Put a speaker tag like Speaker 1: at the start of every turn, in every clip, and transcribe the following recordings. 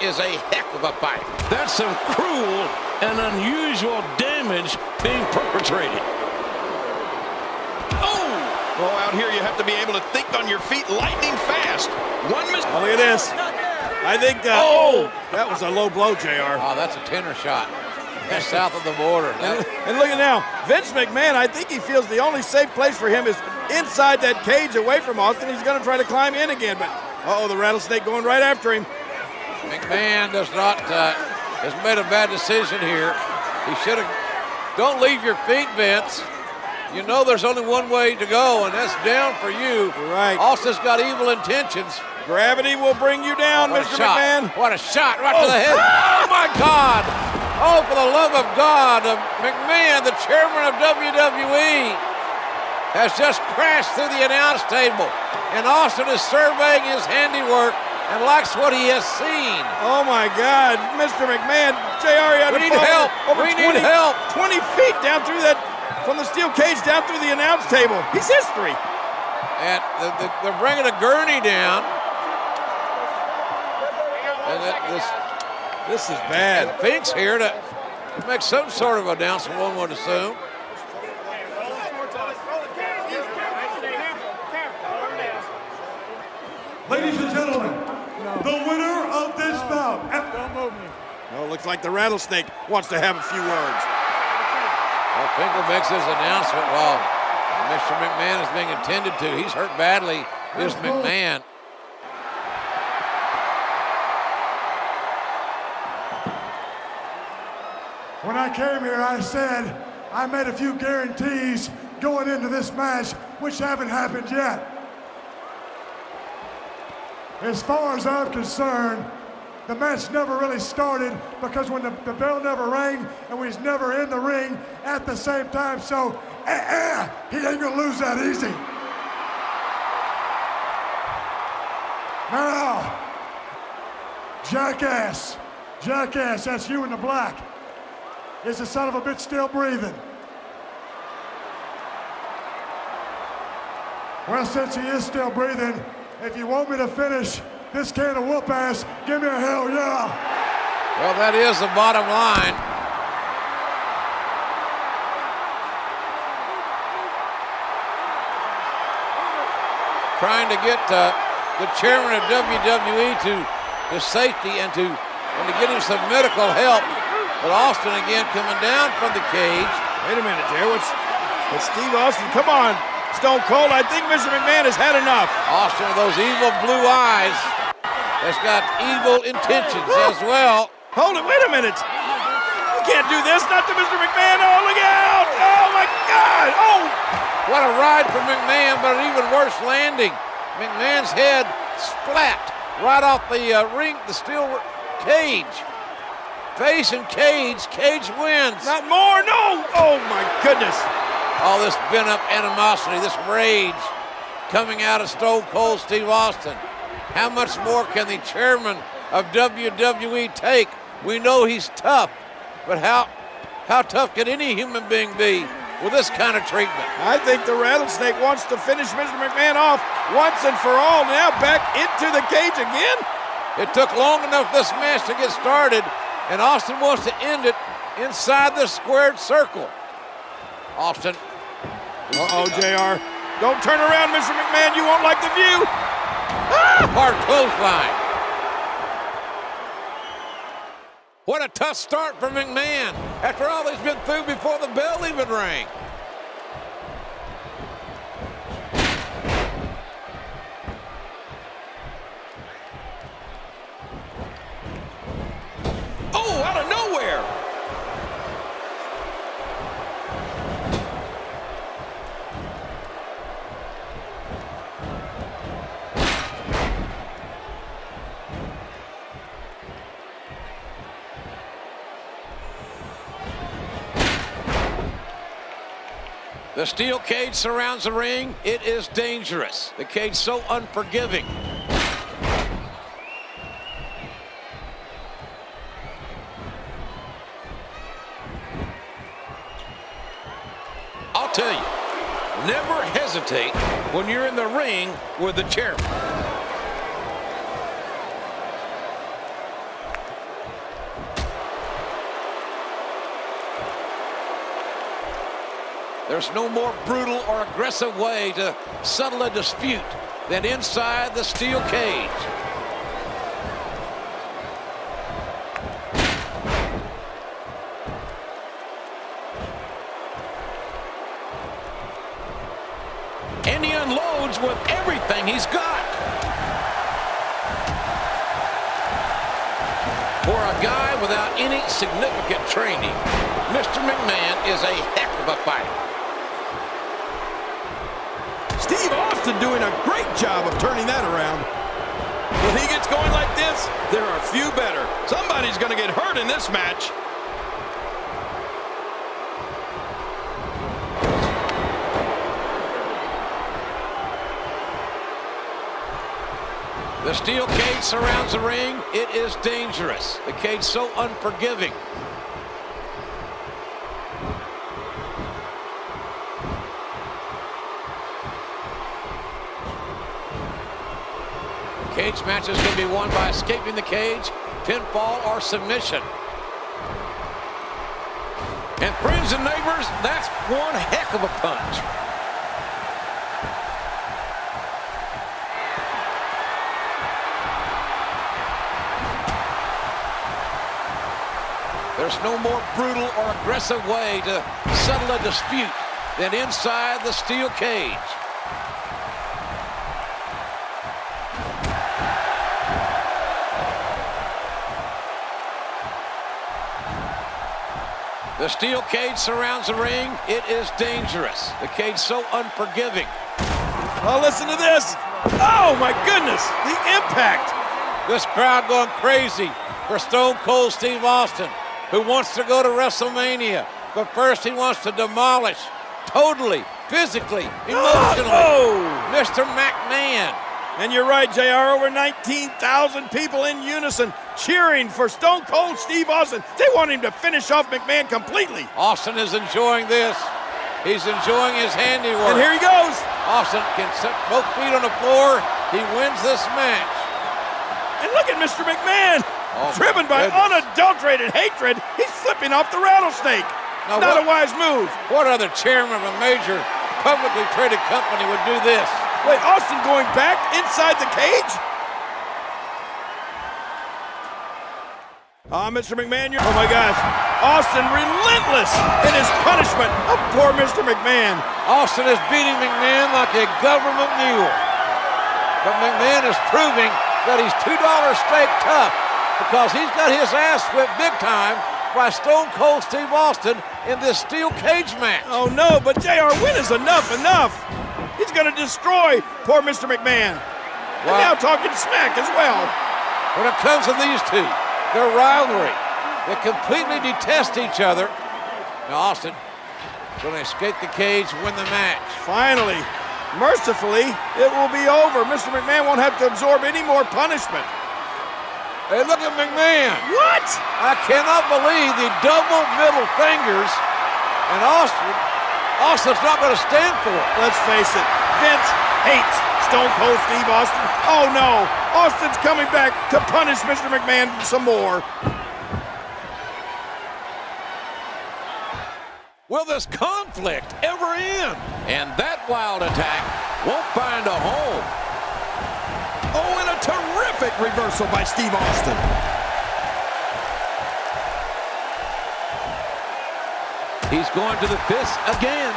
Speaker 1: is a heck of a fight.
Speaker 2: That's some cruel and unusual damage being perpetrated.
Speaker 1: Oh, out here you have to be able to think on your feet lightning fast. One mistake.
Speaker 3: Oh, look at this. I think that was a low blow, JR.
Speaker 1: Oh, that's a tenor shot. That's south of the border.
Speaker 3: And look at now, Vince McMahon, I think he feels the only safe place for him is inside that cage away from Austin. He's going to try to climb in again, but the rattlesnake going right after him.
Speaker 1: McMahon has made a bad decision here. He should have. Don't leave your feet, Vince. You know there's only one way to go, and that's down for you.
Speaker 3: You're right.
Speaker 1: Austin's got evil intentions.
Speaker 3: Gravity will bring you down, Mr. McMahon.
Speaker 1: What a shot right to the head. Oh, my God. Oh, for the love of God. McMahon, the chairman of WWE, has just crashed through the announce table. And Austin is surveying his handiwork and likes what he has seen.
Speaker 3: Oh, my God. Mr. McMahon, JR, you had
Speaker 1: We need help. We need help.
Speaker 3: 20 feet down through that, from the steel cage down through the announce table. He's history.
Speaker 1: And they're bringing a gurney down. And
Speaker 3: this is bad.
Speaker 1: And Pink's here to make some sort of announcement, one would assume.
Speaker 4: Ladies and gentlemen, the winner of this bout.
Speaker 3: Don't move me. Oh, looks like the rattlesnake wants to have a few words.
Speaker 1: Well, Pinker makes his announcement while Mr. McMahon is being attended to. He's hurt badly, is McMahon.
Speaker 4: When I came here, I said I made a few guarantees going into this match, which haven't happened yet. As far as I'm concerned, the match never really started because when the bell never rang and we was never in the ring at the same time, so he ain't gonna lose that easy. Now, jackass, that's you in the black. Is the son of a bitch still breathing? Well, since he is still breathing, if you want me to finish this can of whoop ass, give me a hell yeah.
Speaker 1: Well, that is the bottom line. Trying to get the chairman of WWE to safety and to get him some medical help. But Austin again coming down from the cage.
Speaker 3: Wait a minute, Jerry. What's Steve Austin? Come on, Stone Cold. I think Mr. McMahon has had enough.
Speaker 1: Austin with those evil blue eyes has got evil intentions as well.
Speaker 3: Hold it, wait a minute. You can't do this, not to Mr. McMahon. Oh, look out. Oh, my God. Oh.
Speaker 1: What a ride for McMahon, but an even worse landing. McMahon's head splat right off the ring, the steel cage. Face and cage wins.
Speaker 3: Not more, no. Oh, my goodness.
Speaker 1: All this pent-up animosity, this rage coming out of Stone Cold Steve Austin. How much more can the chairman of WWE take? We know he's tough, but how tough can any human being be with this kind of treatment?
Speaker 3: I think the rattlesnake wants to finish Mr. McMahon off once and for all. Now back into the cage again.
Speaker 1: It took long enough this match to get started, and Austin wants to end it inside the squared circle. Austin.
Speaker 3: Uh-oh, JR. Don't turn around, Mr. McMahon. You won't like the view.
Speaker 1: Hard clothesline. What a tough start for McMahon after all he's been through before the bell even rang. Oh, out of nowhere. The steel cage surrounds the ring. It is dangerous. The cage so unforgiving. I'll tell you, never hesitate when you're in the ring with the chairman. There's no more brutal or aggressive way to settle a dispute than inside the steel cage. And he unloads with everything he's got. For a guy without any significant training, Mr. McMahon is a heck of a fighter.
Speaker 3: Steve Austin doing a great job of turning that around. When he gets going like this, there are few better. Somebody's going to get hurt in this match.
Speaker 1: The steel cage surrounds the ring. It is dangerous. The cage so unforgiving. Cage matches can be won by escaping the cage, pinfall, or submission. And friends and neighbors, that's one heck of a punch. There's no more brutal or aggressive way to settle a dispute than inside the steel cage. The steel cage surrounds the ring. It is dangerous. The cage so unforgiving.
Speaker 3: Oh, listen to this. Oh, my goodness. The impact.
Speaker 1: This crowd going crazy for Stone Cold Steve Austin, who wants to go to WrestleMania. But first he wants to demolish, totally, physically, emotionally, Mr. McMahon.
Speaker 3: And you're right, JR. Over 19,000 people in unison cheering for Stone Cold Steve Austin. They want him to finish off McMahon completely.
Speaker 1: Austin is enjoying this. He's enjoying his handiwork.
Speaker 3: And here he goes.
Speaker 1: Austin can set both feet on the floor. He wins this match.
Speaker 3: And look at Mr. McMahon. Driven by unadulterated hatred, he's flipping off the rattlesnake.
Speaker 1: Now,
Speaker 3: not a wise move.
Speaker 1: What other chairman of a major publicly traded company would do this?
Speaker 3: Wait, Austin going back inside the cage? Mr. McMahon, oh my gosh. Austin relentless in his punishment of poor Mr. McMahon.
Speaker 1: Austin is beating McMahon like a government mule. But McMahon is proving that he's $2 steak tough because he's got his ass whipped big time by Stone Cold Steve Austin in this steel cage match.
Speaker 3: Oh no, but JR, when is enough? He's going to destroy poor Mr. McMahon. And now talking smack as well.
Speaker 1: When it comes to these two, their rivalry, they completely detest each other. Now Austin going to escape the cage, win the match.
Speaker 3: Finally, mercifully, it will be over. Mr. McMahon won't have to absorb any more punishment.
Speaker 1: Hey, look at McMahon.
Speaker 3: What?
Speaker 1: I cannot believe the double middle fingers. And Austin's not going to stand for it.
Speaker 3: Let's face it, Vince hates Stone Cold Steve Austin. Oh no, Austin's coming back to punish Mr. McMahon some more.
Speaker 2: Will this conflict ever end? And that wild attack won't find a home.
Speaker 3: Oh, and a terrific reversal by Steve Austin.
Speaker 2: He's going to the fist again.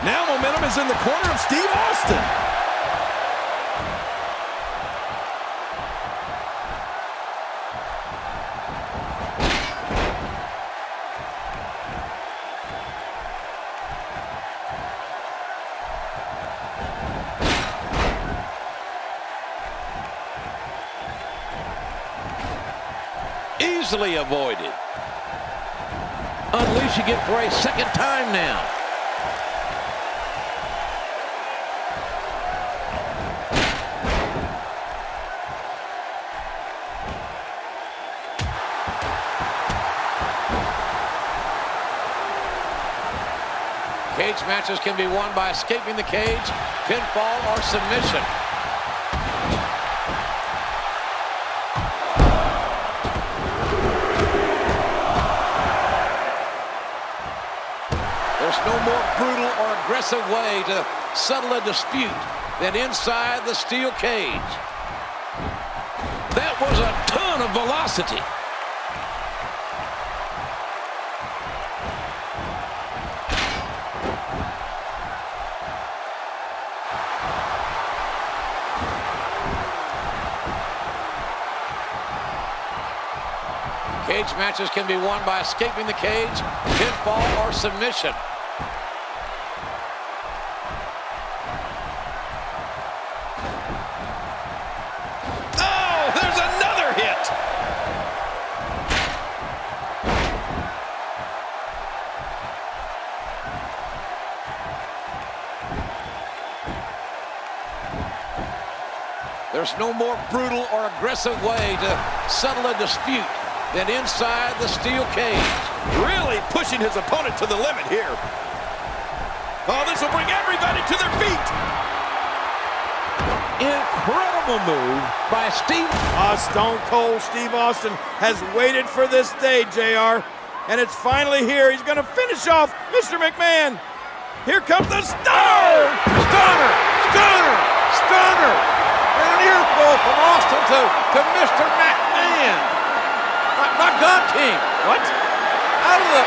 Speaker 3: Now momentum is in the corner of Steve Austin.
Speaker 2: Easily avoided. Unleashing it for a second time now.
Speaker 1: Cage matches can be won by escaping the cage, pinfall, or submission.
Speaker 2: aggressive way to settle a dispute than inside the steel cage. That was a ton of velocity. Cage matches can be won by escaping the cage, pinfall, or submission. Oh, there's another hit! There's no more brutal or aggressive way to settle a dispute than inside the steel cage.
Speaker 3: Really pushing his opponent to the limit here. Oh, this will bring everybody to their feet.
Speaker 2: Incredible move by Steve.
Speaker 3: Stone Cold Steve Austin has waited for this day, JR. And it's finally here. He's going to finish off Mr. McMahon. Here comes the stunner!
Speaker 1: Stunner! Stunner! Stunner! And an earful from Austin to Mr. McMahon. Not Gun King.
Speaker 3: What?
Speaker 1: Out of the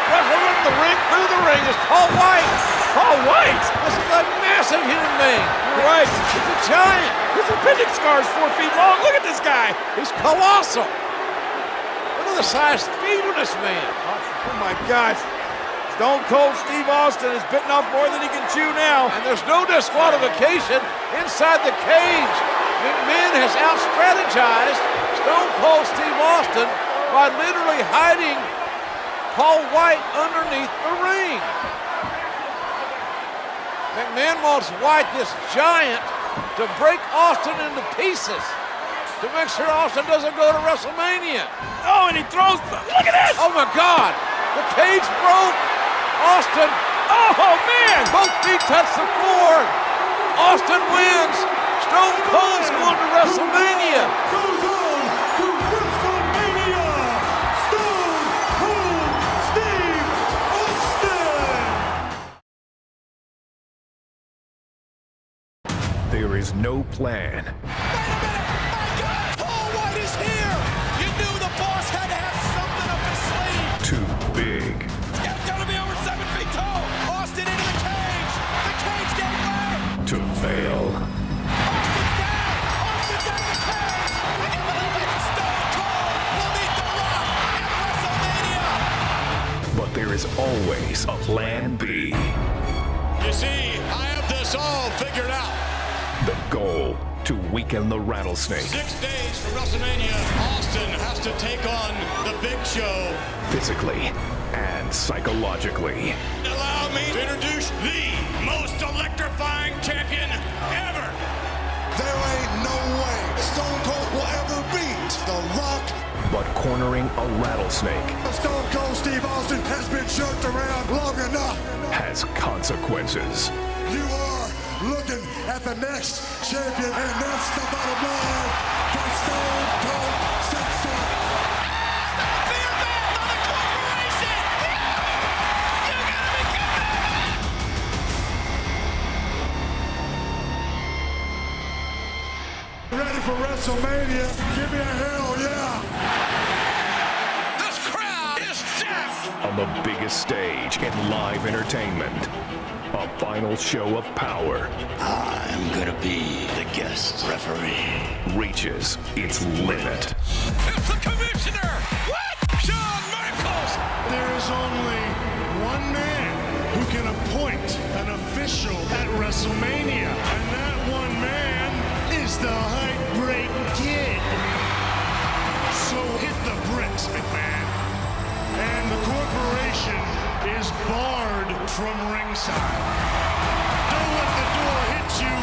Speaker 1: wrestler in the ring, through the ring is Paul White.
Speaker 3: Paul White?
Speaker 1: This is a massive human being.
Speaker 3: You're right.
Speaker 1: He's a giant.
Speaker 3: His appendix scar is 4 feet long. Look at this guy.
Speaker 1: He's colossal. Look at the size feet of this man.
Speaker 3: Oh my gosh. Stone Cold Steve Austin is bitten off more than he can chew now.
Speaker 1: And there's no disqualification inside the cage. McMahon has out-strategized Stone Cold Steve Austin by literally hiding Paul White underneath the ring. McMahon wants White, this giant, to break Austin into pieces to make sure Austin doesn't go to WrestleMania.
Speaker 3: Oh, and he throws, look at this!
Speaker 1: Oh my God, the cage broke. Austin,
Speaker 3: oh man!
Speaker 1: both feet touch the floor. Austin wins. Stone Cold's going to WrestleMania.
Speaker 4: Goes on to WrestleMania. Stone Cold Steve Austin.
Speaker 5: There is no plan.
Speaker 6: Wait a minute! My God! Paul White is here! You knew the boss had to have something up his sleeve!
Speaker 5: Too big.
Speaker 6: It's gotta be over 7 feet tall! Austin into the cage! The cage gave way!
Speaker 5: To fail.
Speaker 6: Austin's down! Austin's out of the cage! I can't believe it! Stone Cold will meet The Rock at WrestleMania!
Speaker 5: But there is always a plan B.
Speaker 6: You see, I have this all figured out.
Speaker 5: The goal to weaken the Rattlesnake
Speaker 6: 6 days from WrestleMania, Austin has to take on the Big Show.
Speaker 5: physically and psychologically.
Speaker 6: Allow me to introduce the most electrifying champion ever.
Speaker 7: There ain't no way Stone Cold will ever beat The Rock.
Speaker 5: But cornering a rattlesnake
Speaker 7: Stone Cold Steve Austin has been jerked around long enough.
Speaker 5: has consequences.
Speaker 7: You are looking at the next champion, and that's the bottom line for Stone Cold Simpson.
Speaker 6: Fear back on the corporation! You gotta be kidding me!
Speaker 7: Ready for WrestleMania? Give me a hell yeah!
Speaker 6: This crowd is deaf!
Speaker 5: On the biggest stage in live entertainment, a final show of power
Speaker 8: I'm gonna be the guest referee.
Speaker 5: reaches its limit.
Speaker 6: It's the commissioner! What? Shawn Michaels!
Speaker 7: There is only one man who can appoint an official at WrestleMania, and that one man is the Heartbreak Kid. So hit the bricks, McMahon. And the corporation is barred from ringside. Don't let the door hit you